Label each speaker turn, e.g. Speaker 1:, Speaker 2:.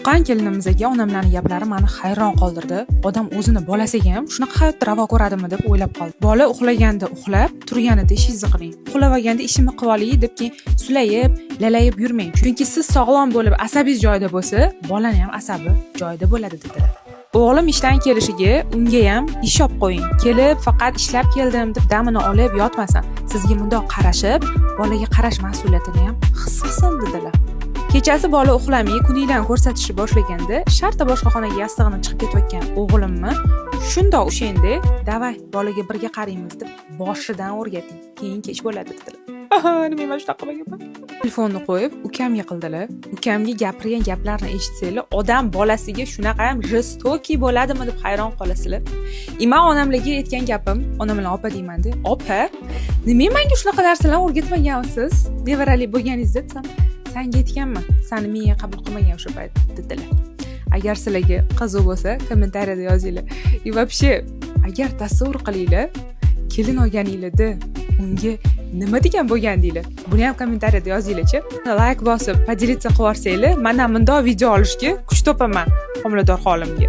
Speaker 1: Tuqqan kelinimizga onamlarning gaplari meni hayron qoldirdi. Odam o'zini bolasiga ham shunaqa hayotda ravo ko'radimi deb o'ylab qoldim. Bola uxlaganda uxlab, turganida ishingizni qiling. Uxlavaganda ishimni qilib oling deb keyin sulayib, lalayib yurmang. Chunki siz sog'lom bo'lib, asabingiz joyida bo'lsa, bolani ham asabi joyida bo'ladi dedilar. O'g'lim ishdan kelishiga unga ham ish olib qo'ying. Kelib faqat ishlab keldim deb damini olib yotmasin. Sizga bundoq qarashib, bolaga qarash mas'uliyatini ham his qilsin dedilar. Kechasi bola uxlamay kuniylarni ko'rsatishni boshlaganda, shartta boshqa xonaga yastig'ini chiqib ketayotgan o'g'limni shundoq o'shanda, "Davay, bolaga birga qaraymiz" deb boshidan o'rgating. Keyin kech bo'ladi dedilar. Nima men shunaqa qilmaganman. Telefonni qo'yib, ukamga qildilar. Ukamga gapirgan gaplarni eshitsanglar, odam bolasiga shunaqa ham jistoki bo'ladimi deb hayron qolasizlar. Men onamlarga aytgan gapim, onam bilan opa deyman-da. "Opa, nima menga shunaqa narsalarni o'rgatmagansiz? Nevarali bo'lganingizda" desam, "Senga aytganman, seni menga qabul qilmagan o'sha payt" dedilar. Agar sizlarga qiziq bo'lsa, kommentariyada yozinglar. Вообще, agar tasavvur qilinglar, kelin olganinglarda unga nima degan bo'lgandinglar? Buni ham kommentariyada yozinglar-chi. Like bosib, podelиться qilib yuborsanglar, mendan bundoq video olishga kuch topaman homilador holimga.